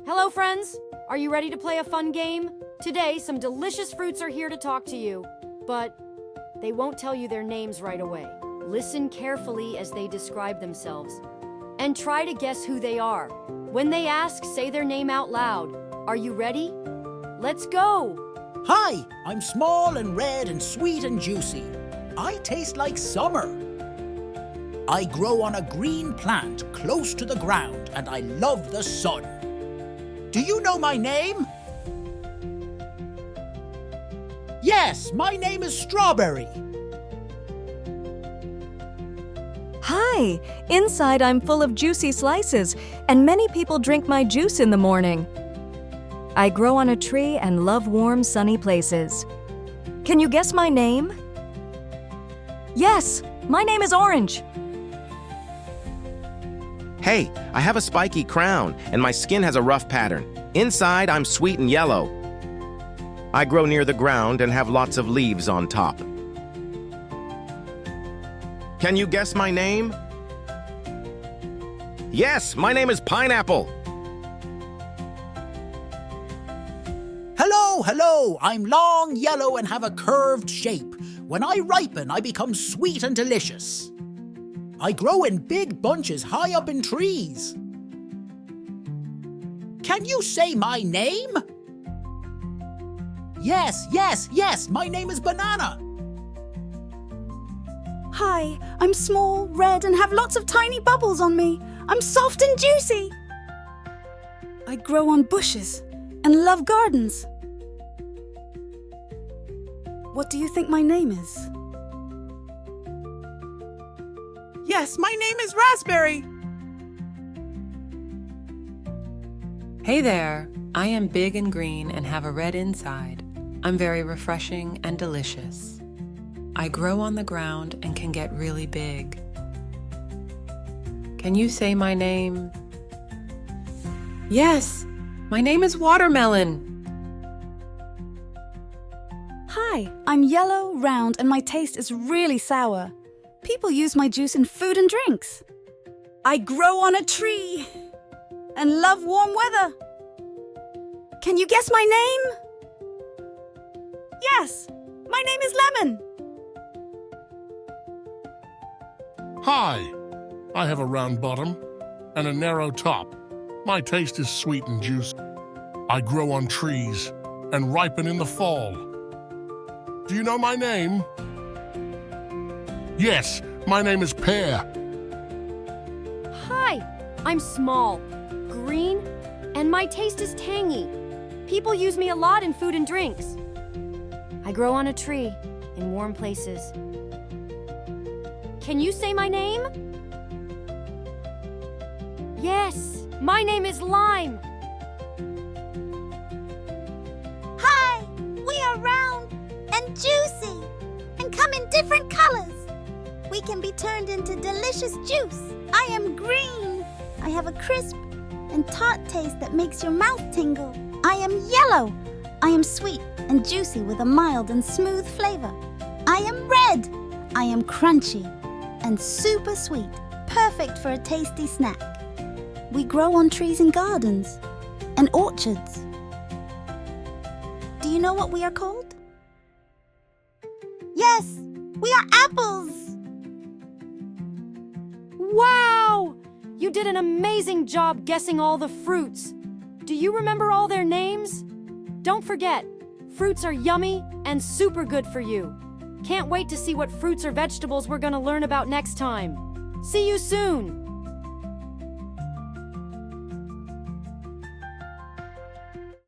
Hello, friends! Are you ready to play a fun game? Today, some delicious fruits are here to talk to you, but they won't tell you their names right away. Listen carefully as they describe themselves, and try to guess who they are. When they ask, say their name out loud. Are you ready? Let's go! Hi, I'm small and red and sweet and juicy. I taste like summer. I grow on a green plant close to the ground and I love the sun. Do you know my name? Yes, my name is Strawberry. Hi! Inside I'm full of juicy slices, and many people drink my juice in the morning. I grow on a tree and love warm, sunny places. Can you guess my name? Yes, my name is Orange. Hey, I have a spiky crown, and my skin has a rough pattern. Inside, I'm sweet and yellow. I grow near the ground and have lots of leaves on top. Can you guess my name? Yes, my name is Pineapple. Hello, I'm long, yellow, and have a curved shape. When I ripen, I become sweet and delicious. I grow in big bunches high up in trees. Can you say my name? Yes, my name is Banana. Hi, I'm small, red, and have lots of tiny bubbles on me. I'm soft and juicy. I grow on bushes and love gardens. What do you think my name is? Yes, my name is Raspberry. Hey there, I am big and green and have a red inside. I'm very refreshing and delicious. I grow on the ground and can get really big. Can you say my name? Yes, my name is Watermelon. Hi, I'm yellow, round, and my taste is really sour. People use my juice in food and drinks. I grow on a tree and love warm weather. Can you guess my name? Yes, my name is Lemon. Hi, I have a round bottom and a narrow top. My taste is sweet and juicy. I grow on trees and ripen in the fall. Do you know my name? Yes, my name is Pear. Hi, I'm small, green, and my taste is tangy. People use me a lot in food and drinks. I grow on a tree in warm places. Can you say my name? Yes, my name is Lime. Hi, we are round and juicy and come in different colors. We can be turned into delicious juice. I am green. I have a crisp and tart taste that makes your mouth tingle. I am yellow. I am sweet and juicy with a mild and smooth flavor. I am red. I am crunchy and super sweet, perfect for a tasty snack. We grow on trees and gardens and orchards. Do you know what we are called? Yes, we are apples. Wow! You did an amazing job guessing all the fruits. Do you remember all their names? Don't forget, fruits are yummy and super good for you. Can't wait to see what fruits or vegetables we're gonna learn about next time. See you soon!